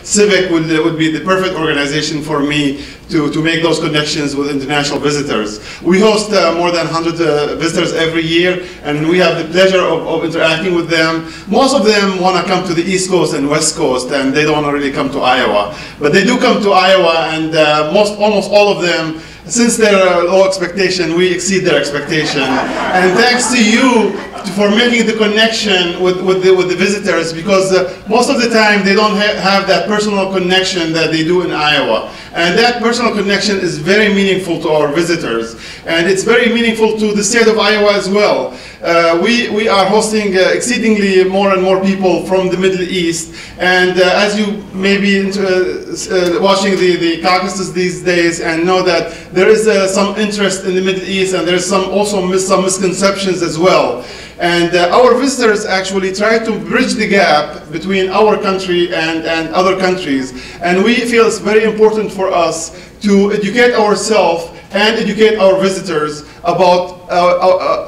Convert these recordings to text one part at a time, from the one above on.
Civic would be the perfect organization for me to make those connections with international visitors. We host more than 100 visitors every year, and we have the pleasure of interacting with them. Most of them want to come to the East Coast and West Coast, and they don't want to really come to Iowa. But they do come to Iowa, and almost all of them, since their low expectation, we exceed their expectation. And thanks to you for making the connection with the visitors, because most of the time they don't have that personal connection that they do in Iowa. And that personal connection is very meaningful to our visitors. And it's very meaningful to the state of Iowa as well. We are hosting exceedingly more and more people from the Middle East. And as you may be watching the caucuses these days and know that there is some interest in the Middle East, and there's also some misconceptions as well. And our visitors actually try to bridge the gap between our country and other countries. And we feel it's very important for us to educate ourselves and educate our visitors about,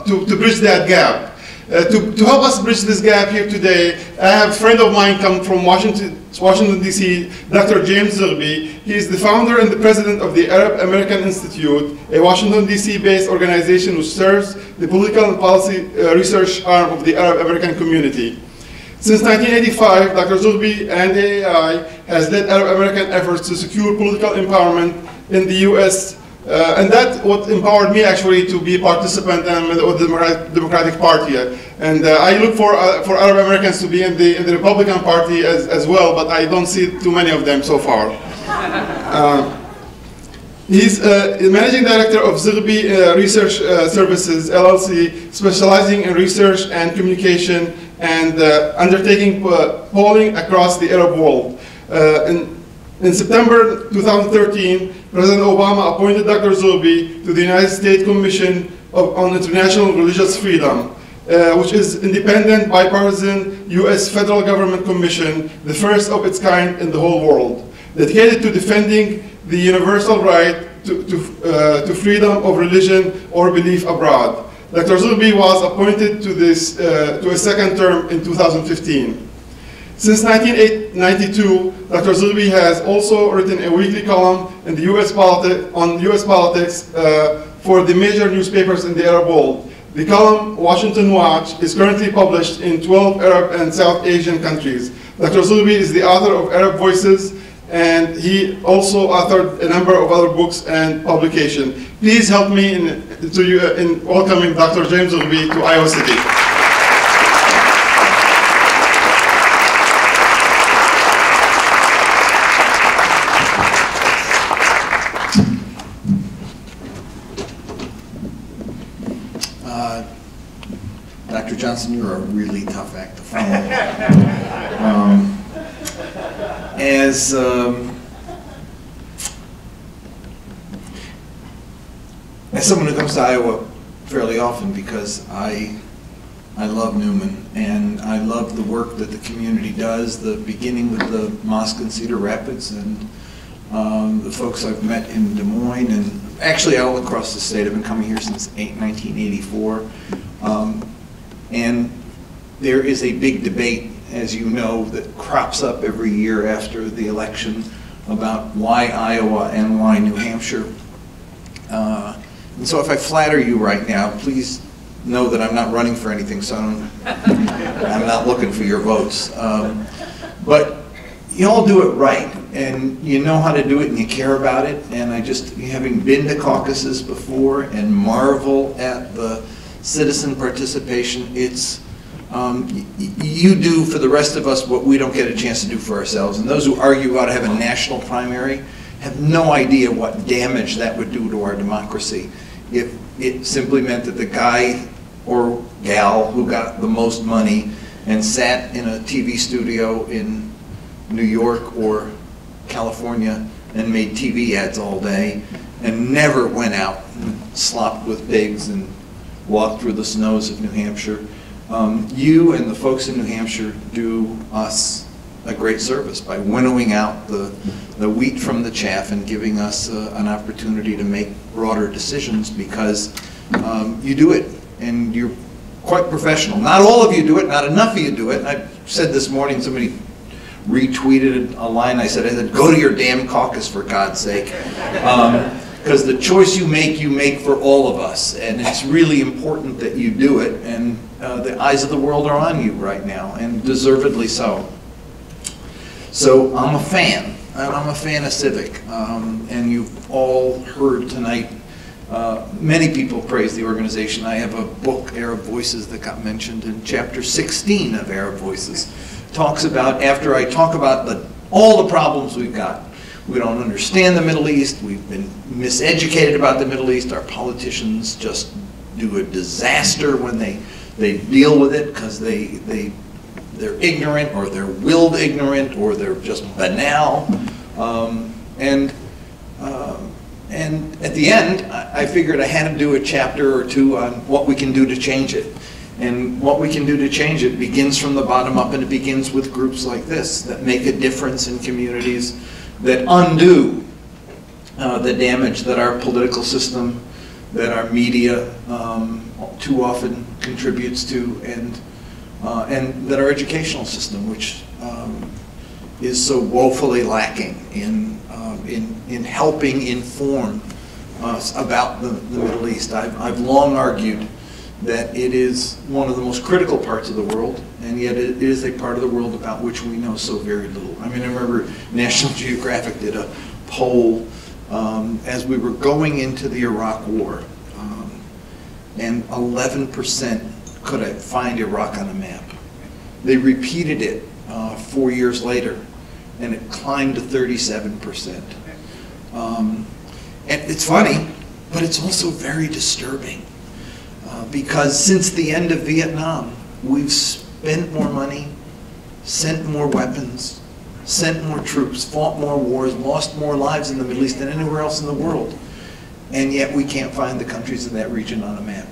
to bridge that gap. To help us bridge this gap here today, I have a friend of mine come from Washington, D.C., Dr. James Zerbi. He is the founder and the president of the Arab American Institute, a Washington, D.C.-based organization which serves the political and policy research arm of the Arab American community. Since 1985, Dr. Zerbi and the AAI has led Arab American efforts to secure political empowerment in the U.S., and that's what empowered me actually to be a participant with the Democratic Party. And I look for Arab Americans to be in the Republican Party as well, but I don't see too many of them so far. He's managing director of Zerbi Research Services, LLC, specializing in research and communication and undertaking polling across the Arab world. In September 2013, President Obama appointed Dr. Zerbi to the United States Commission on International Religious Freedom, which is independent, bipartisan U.S. federal government commission, the first of its kind in the whole world, dedicated to defending the universal right to freedom of religion or belief abroad. Dr. Zerbi was appointed to a second term in 2015. Since 1992, Dr. Zerbi has also written a weekly column in the U.S. politics for the major newspapers in the Arab world. The column, Washington Watch, is currently published in 12 Arab and South Asian countries. Dr. Zerbi is the author of Arab Voices, and he also authored a number of other books and publications. Please help me in welcoming Dr. James Zerbi to Iowa City. Dr. Johnson, you're a really tough act to follow. As someone who comes to Iowa fairly often, because I love Newman, and I love the work that the community does, the beginning with the mosque in Cedar Rapids, and the folks I've met in Des Moines, and actually all across the state. I've been coming here since 1984. And there is a big debate, as you know, that crops up every year after the election about why Iowa and why New Hampshire. And so if I flatter you right now, please know that I'm not running for anything, so I'm not looking for your votes. But you all do it right, and you know how to do it, and you care about it. And I just, having been to caucuses before and marvel at the citizen participation, it's, you do for the rest of us what we don't get a chance to do for ourselves. And those who argue about to have a national primary have no idea what damage that would do to our democracy if it simply meant that the guy or gal who got the most money and sat in a TV studio in New York or California and made TV ads all day and never went out and slopped with pigs and walked through the snows of New Hampshire. You and the folks in New Hampshire do us a great service by winnowing out the wheat from the chaff and giving us an opportunity to make broader decisions, because you do it and you're quite professional. Not all of you do it, not enough of you do it. And I said this morning, somebody retweeted a line I said, go to your damn caucus for God's sake. Because the choice you make for all of us. And it's really important that you do it. And the eyes of the world are on you right now, and deservedly so. So I'm a fan. And I'm a fan of Civic. And you've all heard tonight many people praise the organization. I have a book, Arab Voices, that got mentioned in chapter 16 of Arab Voices. Talks about, after I talk about all the problems we've got, we don't understand the Middle East, we've been miseducated about the Middle East, our politicians just do a disaster when they deal with it because they're ignorant, or they're willed ignorant, or they're just banal. And at the end, I figured I had to do a chapter or two on what we can do to change it. And what we can do to change it begins from the bottom up, and it begins with groups like this that make a difference in communities, that undo the damage that our political system, that our media too often contributes to, and that our educational system, which is so woefully lacking in helping inform us about the Middle East. I've long argued that it is one of the most critical parts of the world, and yet it is a part of the world about which we know so very little. I mean, I remember National Geographic did a poll as we were going into the Iraq War, and 11% could find Iraq on a map. They repeated it 4 years later, and it climbed to 37%. And it's funny, but it's also very disturbing. Because since the end of Vietnam, we've spent more money, sent more weapons, sent more troops, fought more wars, lost more lives in the Middle East than anywhere else in the world. And yet we can't find the countries in that region on a map.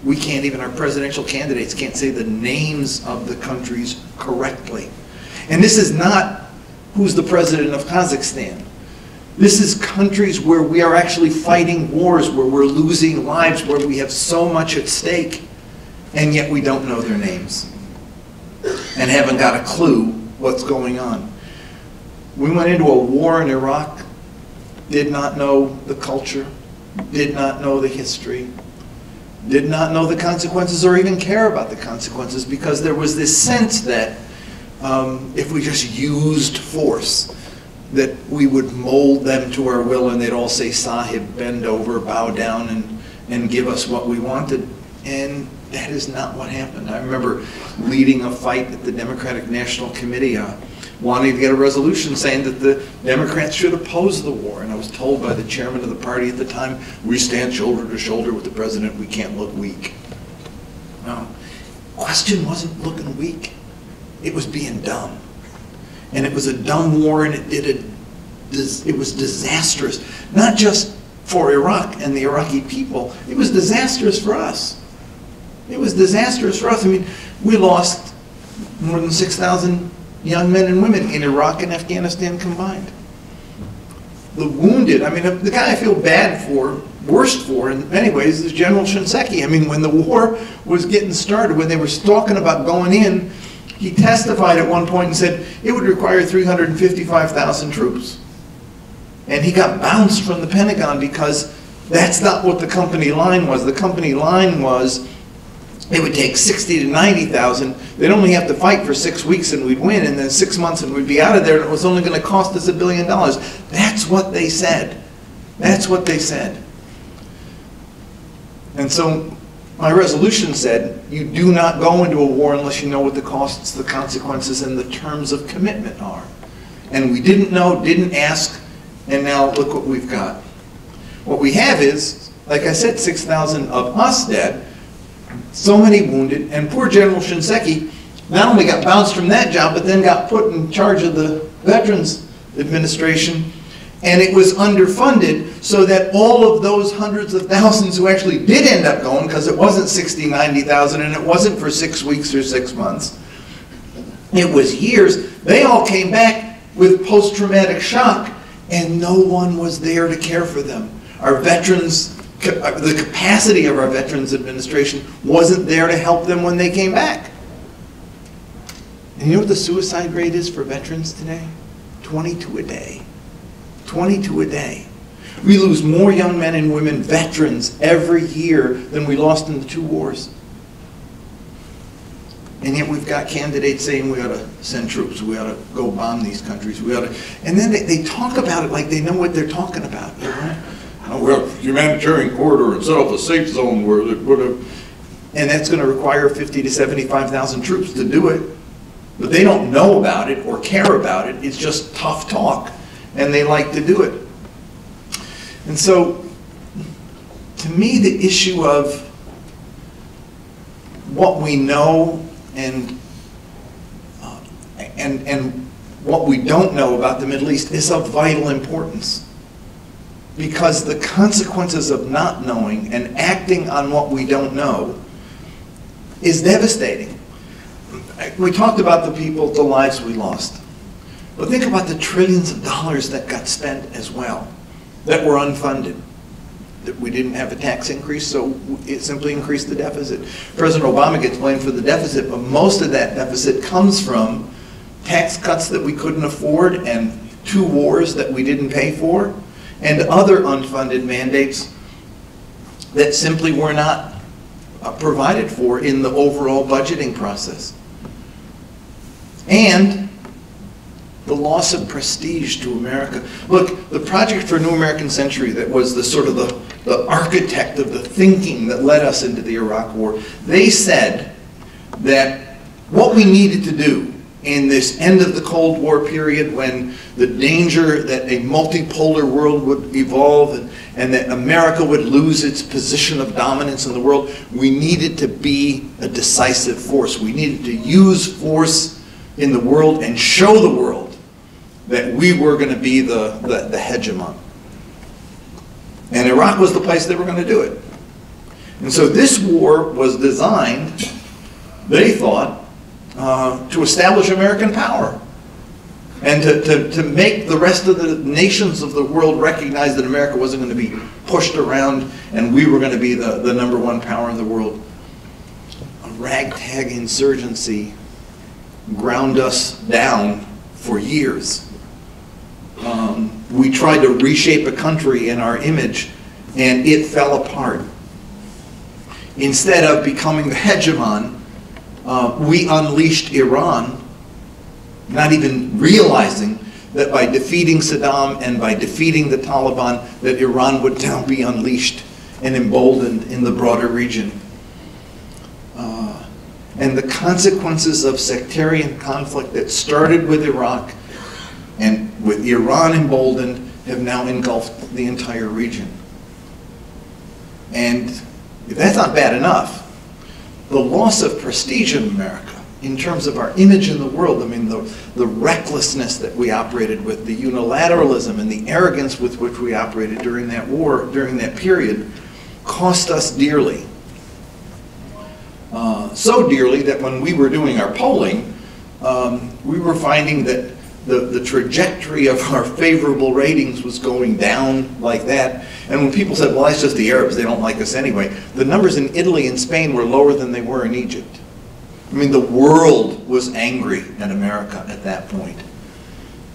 We can't even, our presidential candidates can't say the names of the countries correctly. And this is not who's the president of Kazakhstan. This is countries where we are actually fighting wars, where we're losing lives, where we have so much at stake, and yet we don't know their names and haven't got a clue what's going on. We went into a war in Iraq, did not know the culture, did not know the history, did not know the consequences or even care about the consequences, because there was this sense that if we just used force, that we would mold them to our will, and they'd all say, Sahib, bend over, bow down, and give us what we wanted. And that is not what happened. I remember leading a fight at the Democratic National Committee, wanting to get a resolution saying that the Democrats should oppose the war. And I was told by the chairman of the party at the time, we stand shoulder to shoulder with the president, we can't look weak. No, question wasn't looking weak. It was being dumb. And it was a dumb war, and it was disastrous. Not just for Iraq and the Iraqi people, it was disastrous for us. It was disastrous for us. I mean, we lost more than 6,000 young men and women in Iraq and Afghanistan combined. The wounded, I mean, the guy I feel bad for, worst for in many ways, is General Shinseki. I mean, when the war was getting started, when they were talking about going in, he testified at one point and said it would require 355,000 troops. And he got bounced from the Pentagon because that's not what the company line was. The company line was it would take 60 to 90,000. They'd only have to fight for 6 weeks and we'd win, and then 6 months and we'd be out of there, and it was only going to cost us $1 billion. That's what they said. That's what they said. And so my resolution said, you do not go into a war unless you know what the costs, the consequences, and the terms of commitment are. And we didn't know, didn't ask, and now look what we've got. What we have is, like I said, 6,000 of us dead, so many wounded, and poor General Shinseki not only got bounced from that job, but then got put in charge of the Veterans Administration, and it was underfunded, so that all of those hundreds of thousands who actually did end up going, because it wasn't 60, 90,000, and it wasn't for 6 weeks or 6 months, it was years, they all came back with post-traumatic shock, and no one was there to care for them. Our veterans, the capacity of our Veterans Administration wasn't there to help them when they came back. And you know what the suicide rate is for veterans today? 22 a day. 22 a day. We lose more young men and women, veterans, every year than we lost in the 2 wars. And yet we've got candidates saying we ought to send troops, we ought to go bomb these countries, we ought to, and then they talk about it like they know what they're talking about. Oh, well, humanitarian corridor and set up a safe zone where they would have, and that's going to require 50 to 75,000 troops to do it. But they don't know about it or care about it. It's just tough talk, and they like to do it. And so, to me, the issue of what we know and what we don't know about the Middle East is of vital importance. Because the consequences of not knowing and acting on what we don't know is devastating. We talked about the people, the lives we lost. But think about the trillions of dollars that got spent as well, that were unfunded. That we didn't have a tax increase, so it simply increased the deficit. President Obama gets blamed for the deficit, but most of that deficit comes from tax cuts that we couldn't afford and 2 wars that we didn't pay for, and other unfunded mandates that simply were not provided for in the overall budgeting process. And the loss of prestige to America. Look, the Project for a New American Century that was the sort of the architect of the thinking that led us into the Iraq War, they said that what we needed to do in this end of the Cold War period, when the danger that a multipolar world would evolve and that America would lose its position of dominance in the world, we needed to be a decisive force. We needed to use force in the world and show the world that we were going to be the hegemon. And Iraq was the place they were going to do it. And so this war was designed, they thought, to establish American power and to make the rest of the nations of the world recognize that America wasn't going to be pushed around and we were going to be the #1 power in the world. A ragtag insurgency ground us down for years. We tried to reshape a country in our image, and it fell apart. Instead of becoming the hegemon, we unleashed Iran, not even realizing that by defeating Saddam and by defeating the Taliban, that Iran would now be unleashed and emboldened in the broader region. And the consequences of sectarian conflict that started with Iraq and with Iran emboldened have now engulfed the entire region. And if that's not bad enough, the loss of prestige in America in terms of our image in the world, I mean the recklessness that we operated with, the unilateralism and the arrogance with which we operated during that war, during that period, cost us dearly. So dearly that when we were doing our polling, we were finding that the trajectory of our favorable ratings was going down like that. And when people said, well, that's just the Arabs, they don't like us anyway, the numbers in Italy and Spain were lower than they were in Egypt. I mean, the world was angry at America at that point.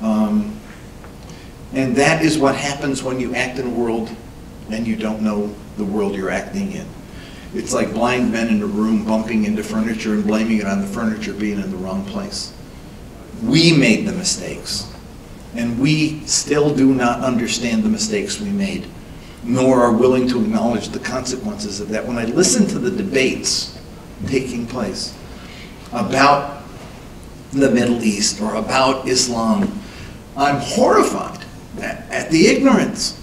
And that is what happens when you act in a world and you don't know the world you're acting in. It's like blind men in a room bumping into furniture and blaming it on the furniture being in the wrong place. We made the mistakes, and we still do not understand the mistakes we made, nor are willing to acknowledge the consequences of that. When I listen to the debates taking place about the Middle East or about Islam, I'm horrified at the ignorance.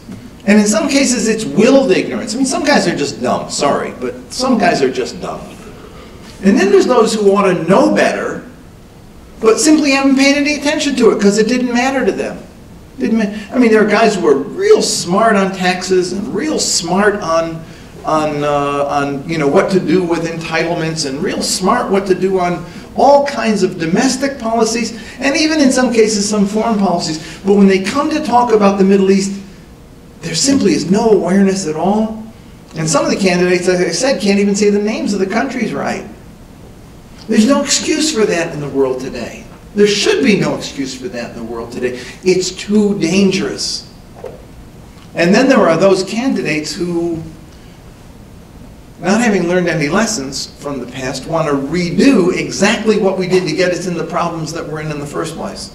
And in some cases, it's willed ignorance. I mean, some guys are just dumb, sorry, but some guys are just dumb. And then there's those who want to know better, but simply haven't paid any attention to it because it didn't matter to them. I mean, there are guys who are real smart on taxes and real smart on you know, what to do with entitlements and real smart what to do on all kinds of domestic policies and even in some cases some foreign policies. But when they come to talk about the Middle East, there simply is no awareness at all. And some of the candidates, as I said, can't even say the names of the countries right. There's no excuse for that in the world today. There should be no excuse for that in the world today. It's too dangerous. And then there are those candidates who, not having learned any lessons from the past, want to redo exactly what we did to get us in the problems that we're in the first place,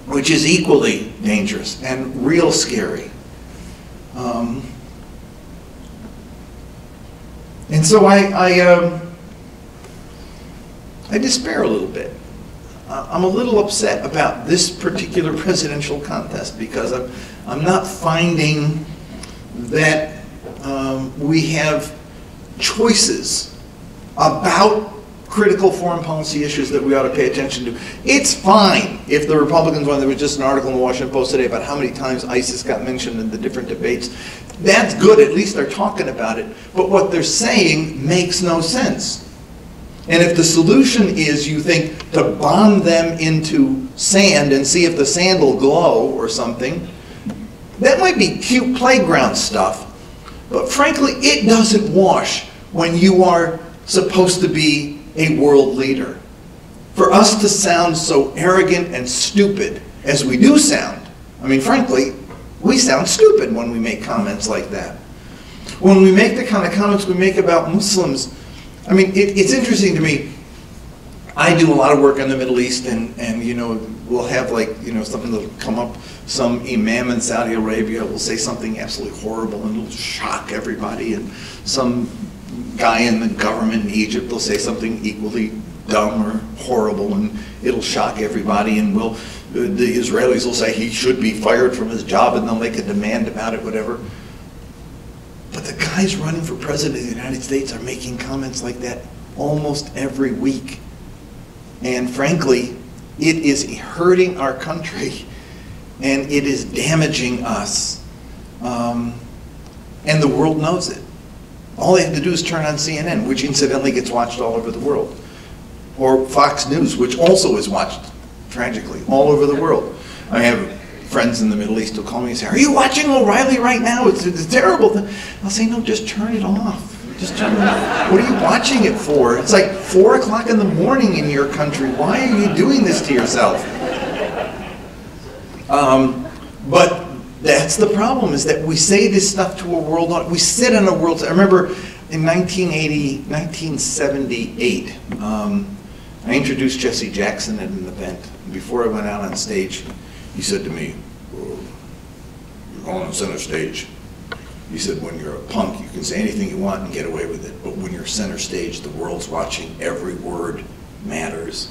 which is equally dangerous and real scary. And so I despair a little bit. I'm a little upset about this particular presidential contest because I'm not finding that we have choices about critical foreign policy issues that we ought to pay attention to. It's fine if the Republicans, when there was just an article in the Washington Post today about how many times ISIS got mentioned in the different debates. That's good, at least they're talking about it. But what they're saying makes no sense. And if the solution is, you think, to bomb them into sand and see if the sand will glow or something, that might be cute playground stuff. But frankly, it doesn't wash when you are supposed to be a world leader. For us to sound so arrogant and stupid as we do sound, I mean, frankly, we sound stupid when we make comments like that. When we make the kind of comments we make about Muslims, I mean, it's interesting to me. I do a lot of work in the Middle East, and you know, we'll have like, you know, something that'll come up, some imam in Saudi Arabia will say something absolutely horrible and it'll shock everybody, and some guy in the government in Egypt will say something equally dumb or horrible and it'll shock everybody, and the Israelis will say he should be fired from his job and they'll make a demand about it, whatever. But the guys running for president of the United States are making comments like that almost every week. And frankly, it is hurting our country and it is damaging us. And the world knows it. All they have to do is turn on CNN, which incidentally gets watched all over the world. Or Fox News, which also is watched, tragically, all over the world. I have friends in the Middle East who call me and say, "Are you watching O'Reilly right now? It's a terrible thing." I'll say, "No, just turn it off. Just turn it off. What are you watching it for? It's like 4 o'clock in the morning in your country. Why are you doing this to yourself?" But that's the problem, is that we say this stuff to a world, we sit on a world. I remember in 1978, I introduced Jesse Jackson at an event. Before I went out on stage, he said to me, "You're on center stage." He said, "When you're a punk, you can say anything you want and get away with it. But when you're center stage, the world's watching. Every word matters."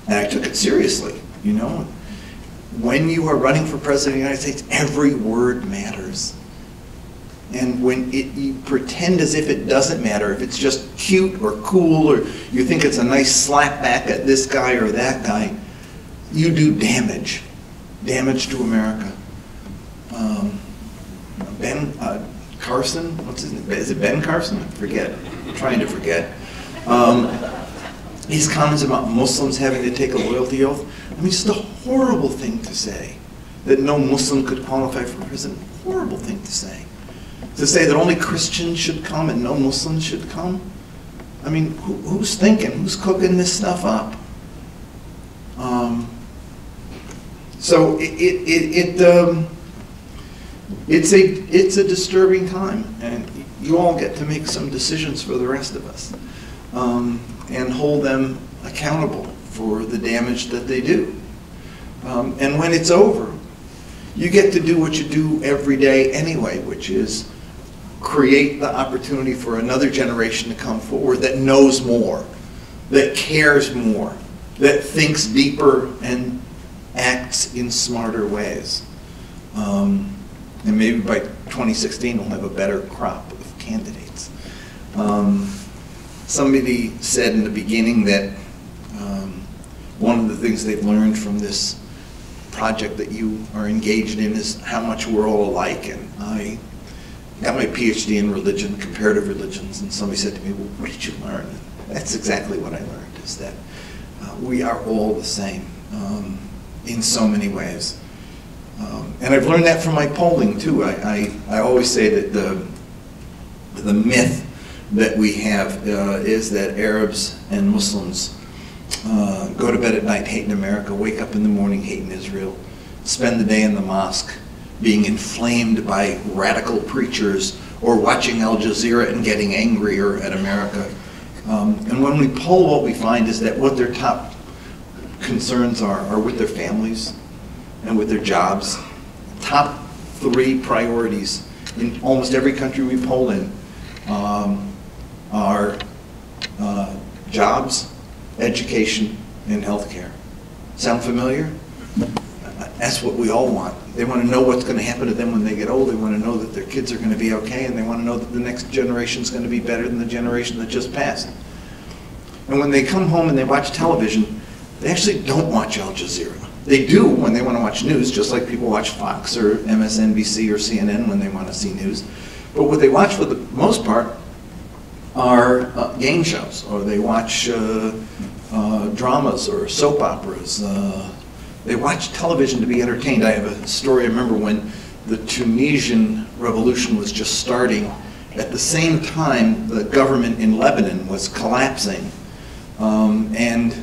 And I took it seriously, you know. When you are running for president of the United States, every word matters. And when you pretend as if it doesn't matter, if it's just cute or cool, or you think it's a nice slap back at this guy or that guy, you do damage to America. Ben Carson, what's his name? Is it Ben Carson? I forget. I'm trying to forget. His comments about Muslims having to take a loyalty oath. I mean, it's just a horrible thing to say, that no Muslim could qualify for president. Horrible thing to say. To say that only Christians should come and no Muslims should come. I mean, who's thinking? Who's cooking this stuff up? So it's a disturbing time, and you all get to make some decisions for the rest of us, and hold them accountable for the damage that they do. And when it's over, you get to do what you do every day anyway, which is create the opportunity for another generation to come forward that knows more, that cares more, that thinks deeper and acts in smarter ways. And maybe by 2016 we'll have a better crop of candidates. Somebody said in the beginning that one of the things they've learned from this project that you are engaged in is how much we're all alike. And I got my PhD in religion, comparative religions, and somebody said to me, "Well, what did you learn?" That's exactly what I learned, is that we are all the same in so many ways. And I've learned that from my polling too. I always say that the myth that we have is that Arabs and Muslims go to bed at night hating America, wake up in the morning hating Israel, spend the day in the mosque being inflamed by radical preachers or watching Al Jazeera and getting angrier at America. And when we poll, what we find is that what their top concerns are with their families and with their jobs. Top 3 priorities in almost every country we poll in are jobs, education, and healthcare. Sound familiar? That's what we all want. They want to know what's going to happen to them when they get old. They want to know that their kids are going to be okay, and they want to know that the next generation is going to be better than the generation that just passed. And when they come home and they watch television, they actually don't watch Al Jazeera. They do when they want to watch news, just like people watch Fox or MSNBC or CNN when they want to see news. But what they watch for the most part are game shows, or they watch dramas or soap operas. They watch television to be entertained. I have a story. I remember when the Tunisian revolution was just starting. At the same time, the government in Lebanon was collapsing. And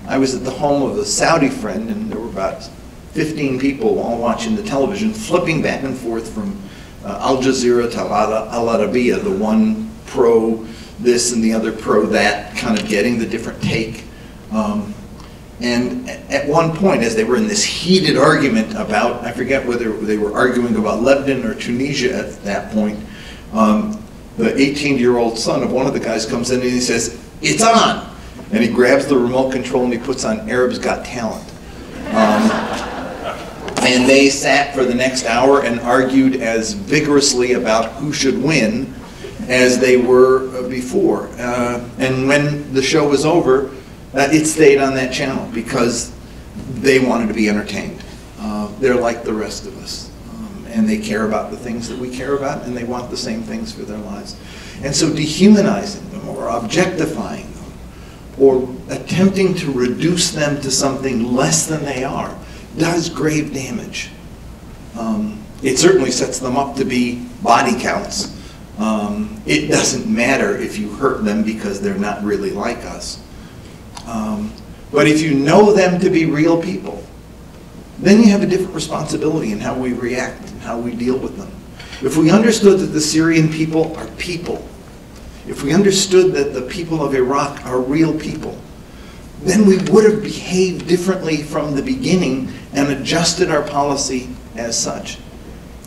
I was at the home of a Saudi friend, and there were about 15 people all watching the television, flipping back and forth from Al Jazeera to Al Arabiya, the one pro this and the other pro that, kind of getting the different take. And at one point, as they were in this heated argument about, I forget whether they were arguing about Lebanon or Tunisia at that point, the 18-year-old son of one of the guys comes in and he says, "It's on!" And he grabs the remote control and he puts on Arabs Got Talent. And they sat for the next hour and argued as vigorously about who should win as they were before. And when the show was over, it stayed on that channel because they wanted to be entertained. They're like the rest of us. And they care about the things that we care about, and they want the same things for their lives. And so dehumanizing them or objectifying them or attempting to reduce them to something less than they are does grave damage. It certainly sets them up to be body counts. It doesn't matter if you hurt them because they're not really like us. But if you know them to be real people, then you have a different responsibility in how we react and how we deal with them. If we understood that the Syrian people are people, if we understood that the people of Iraq are real people, then we would have behaved differently from the beginning and adjusted our policy as such.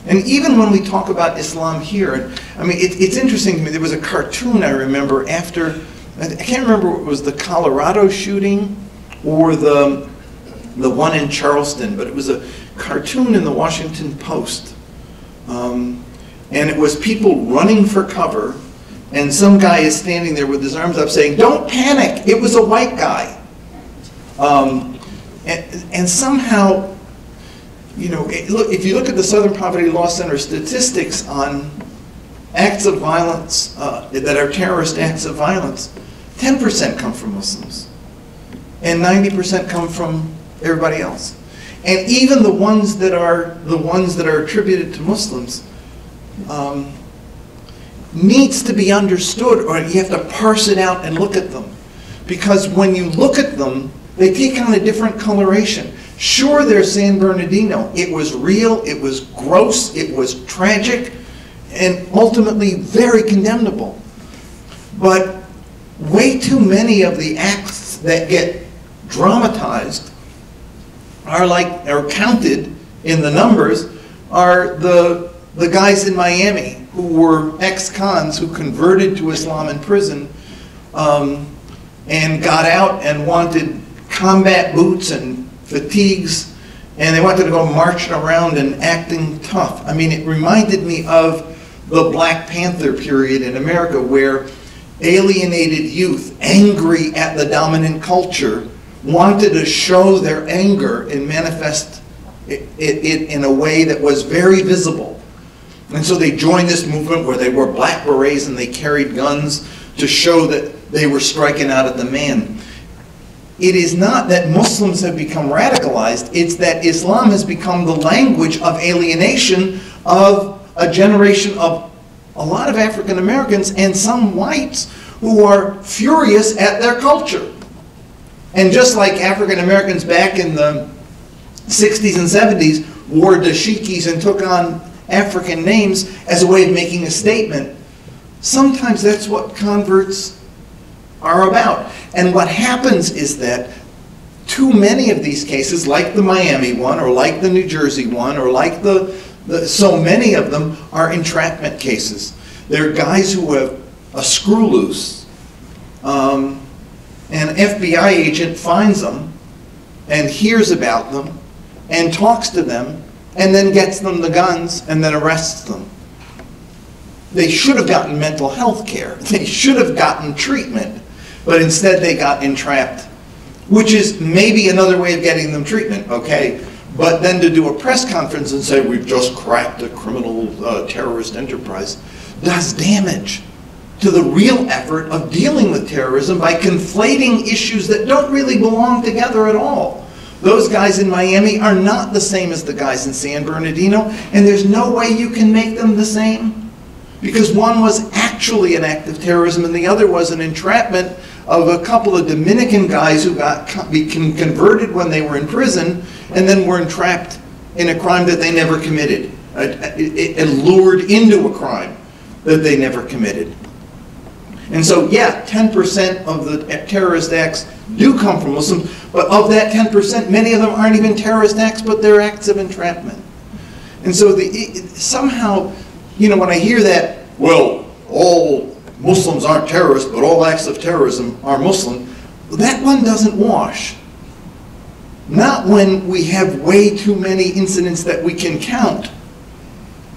And even when we talk about Islam here, I mean, it's interesting to me. There was a cartoon I remember after, I can't remember if it was the Colorado shooting or the one in Charleston, but it was a cartoon in the Washington Post. And it was people running for cover, and some guy is standing there with his arms up saying, "Don't panic, it was a white guy." And somehow, you know, if you look at the Southern Poverty Law Center statistics on acts of violence that are terrorist acts of violence, 10% come from Muslims, and 90% come from everybody else. And even the ones that are attributed to Muslims needs to be understood, or you have to parse it out and look at them, because when you look at them, they take on a different coloration. Sure, there's San Bernardino. It was real, it was gross, it was tragic, and ultimately very condemnable. But way too many of the acts that get dramatized are counted in the numbers, are the guys in Miami who were ex-cons who converted to Islam in prison and got out and wanted combat boots and fatigues, and they wanted to go marching around and acting tough. I mean, it reminded me of the Black Panther period in America, where alienated youth, angry at the dominant culture, wanted to show their anger and manifest it in a way that was very visible. And so they joined this movement where they wore black berets and they carried guns to show that they were striking out at the man. It is not that Muslims have become radicalized, it's that Islam has become the language of alienation of a generation of a lot of African Americans and some whites who are furious at their culture. And just like African Americans back in the 60s and 70s wore dashikis and took on African names as a way of making a statement, sometimes that's what converts are about. And what happens is that too many of these cases, like the Miami one, or like the New Jersey one, or like so many of them are entrapment cases. They're guys who have a screw loose. An FBI agent finds them and hears about them and talks to them and then gets them the guns and then arrests them. They should have gotten mental health care. They should have gotten treatment, but instead they got entrapped, which is maybe another way of getting them treatment, okay? But then to do a press conference and say, we've just cracked a criminal terrorist enterprise, does damage to the real effort of dealing with terrorism by conflating issues that don't really belong together at all. Those guys in Miami are not the same as the guys in San Bernardino, and there's no way you can make them the same, because one was actually an act of terrorism and the other was an entrapment of a couple of Dominican guys who got converted when they were in prison and then were entrapped in a crime that they never committed, lured into a crime that they never committed. And so, yeah, 10% of the terrorist acts do come from Muslims, but of that 10%, many of them aren't even terrorist acts, but they're acts of entrapment. And so somehow, you know, when I hear that, well, all Muslims aren't terrorists, but all acts of terrorism are Muslim, that one doesn't wash. Not when we have way too many incidents that we can count.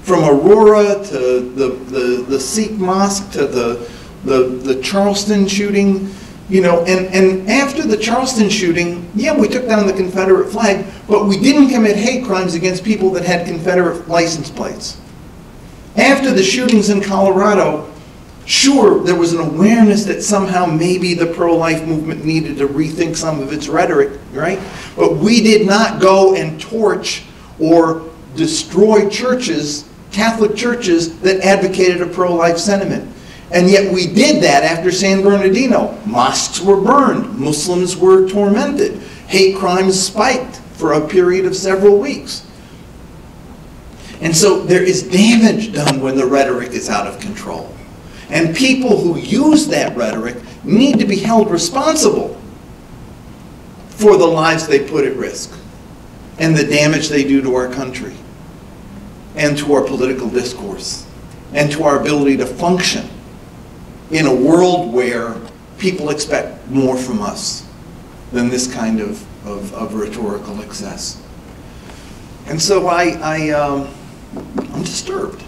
From Aurora to the Sikh mosque to the Charleston shooting, you know, and after the Charleston shooting, yeah, we took down the Confederate flag, but we didn't commit hate crimes against people that had Confederate license plates. After the shootings in Colorado, sure, there was an awareness that somehow maybe the pro-life movement needed to rethink some of its rhetoric, right? But we did not go and torch or destroy churches, Catholic churches, that advocated a pro-life sentiment. And yet we did that after San Bernardino. Mosques were burned. Muslims were tormented. Hate crimes spiked for a period of several weeks. And so there is damage done when the rhetoric is out of control. And people who use that rhetoric need to be held responsible for the lives they put at risk and the damage they do to our country and to our political discourse and to our ability to function in a world where people expect more from us than this kind of rhetorical excess. And so I'm disturbed.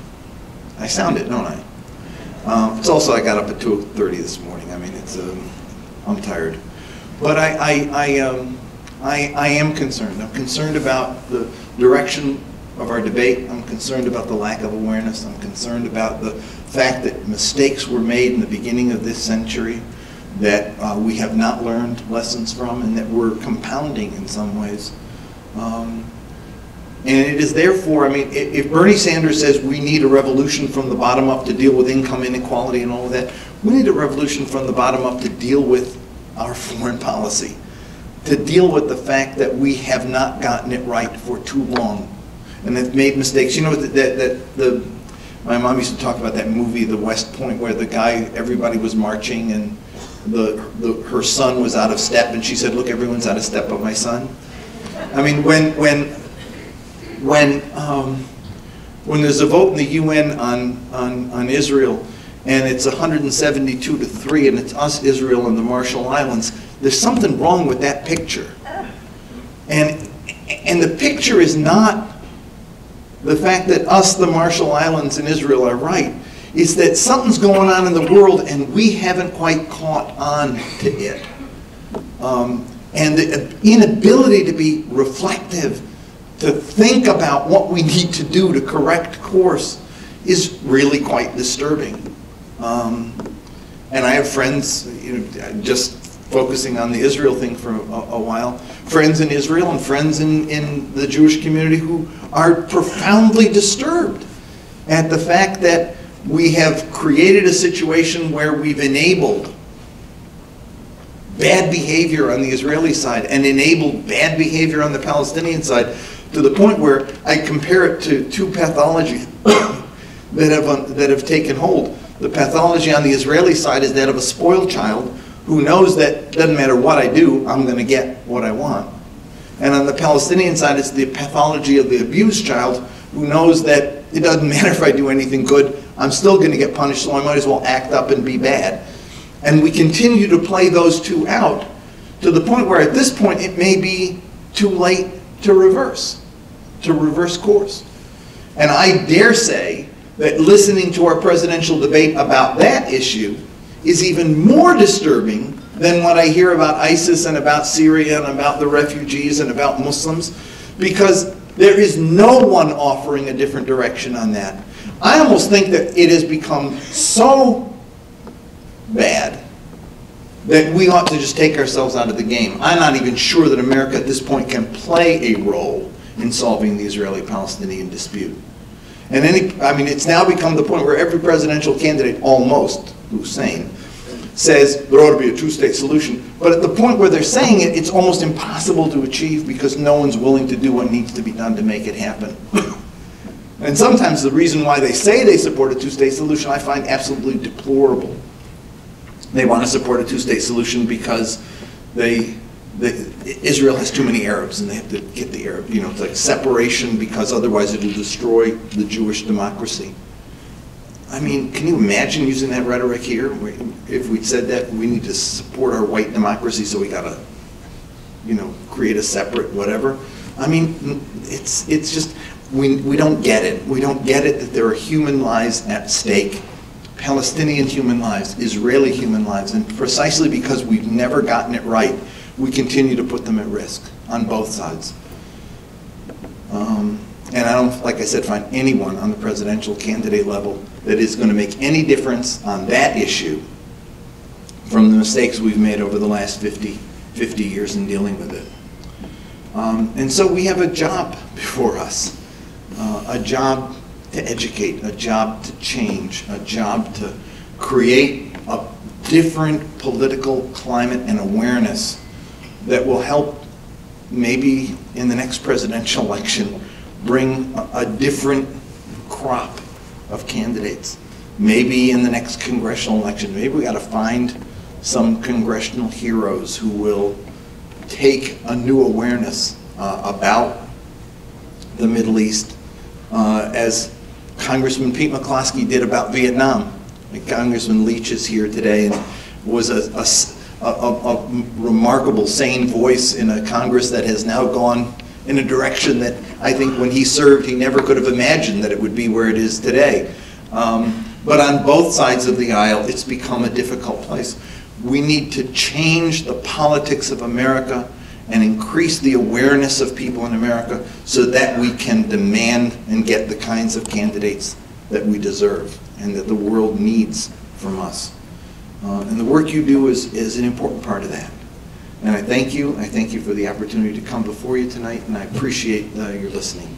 I sound it, don't I? It's also, I got up at 2:30 this morning. I mean, I'm tired. But I am concerned. I'm concerned about the direction of our debate. I'm concerned about the lack of awareness. I'm concerned about the fact that mistakes were made in the beginning of this century that we have not learned lessons from and that we're compounding in some ways. And it is therefore, I mean, if Bernie Sanders says we need a revolution from the bottom up to deal with income inequality and all of that, we need a revolution from the bottom up to deal with our foreign policy, to deal with the fact that we have not gotten it right for too long and have made mistakes. You know, my mom used to talk about that movie, The West Point, where the guy, everybody was marching and her son was out of step, and she said, look, everyone's out of step but my son. I mean, when there's a vote in the UN on Israel, and it's 172-3, and it's us, Israel, and the Marshall Islands, there's something wrong with that picture. And the picture is not the fact that us, the Marshall Islands, and Israel are right. It's that something's going on in the world, and we haven't quite caught on to it. And the inability to be reflective, to think about what we need to do to correct course, is really quite disturbing. And I have friends, you know, just focusing on the Israel thing for a while, friends in Israel and friends in the Jewish community who are profoundly disturbed at the fact that We have created a situation where we've enabled bad behavior on the Israeli side and enabled bad behavior on the Palestinian side, to the point where I compare it to two pathologies that have taken hold. The pathology on the Israeli side is that of a spoiled child who knows that doesn't matter what I do, I'm going to get what I want. And on the Palestinian side, it's the pathology of the abused child who knows that it doesn't matter if I do anything good, I'm still going to get punished, so I might as well act up and be bad. And we continue to play those two out to the point where at this point it may be too late to reverse course. And I dare say that listening to our presidential debate about that issue is even more disturbing than what I hear about ISIS and about Syria and about the refugees and about Muslims, because there is no one offering a different direction on that. I almost think that it has become so bad that we ought to just take ourselves out of the game. I'm not even sure that America at this point can play a role in solving the Israeli-Palestinian dispute. And it's now become the point where every presidential candidate, almost, Hussein, says there ought to be a two-state solution. But at the point where they're saying it, it's almost impossible to achieve because no one's willing to do what needs to be done to make it happen. And sometimes the reason why they say they support a two-state solution I find absolutely deplorable. They want to support a two-state solution because Israel has too many Arabs and they have to get the Arab, it's like separation because otherwise it will destroy the Jewish democracy. I mean, can you imagine using that rhetoric here? If we said that we need to support our white democracy, so we gotta, create a separate whatever. I mean, it's just, we don't get it. We don't get it that there are human lives at stake. Palestinian human lives, Israeli human lives, and precisely because we've never gotten it right, we continue to put them at risk on both sides. And I don't, like I said, find anyone on the presidential candidate level that is going to make any difference on that issue from the mistakes we've made over the last 50 years in dealing with it. And so we have a job before us, a job to educate, a job to change, a job to create a different political climate and awareness that will help maybe in the next presidential election bring a different crop of candidates. Maybe in the next congressional election, maybe we got to find some congressional heroes who will take a new awareness about the Middle East, as Congressman Pete McCloskey did about Vietnam. Congressman Leach is here today and was a remarkable, sane voice in a Congress that has now gone in a direction that I think when he served, he never could have imagined that it would be where it is today. But on both sides of the aisle, it's become a difficult place. We need to change the politics of America and increase the awareness of people in America so that we can demand and get the kinds of candidates that we deserve and that the world needs from us. And the work you do is an important part of that. And I thank you. I thank you for the opportunity to come before you tonight, and I appreciate your listening.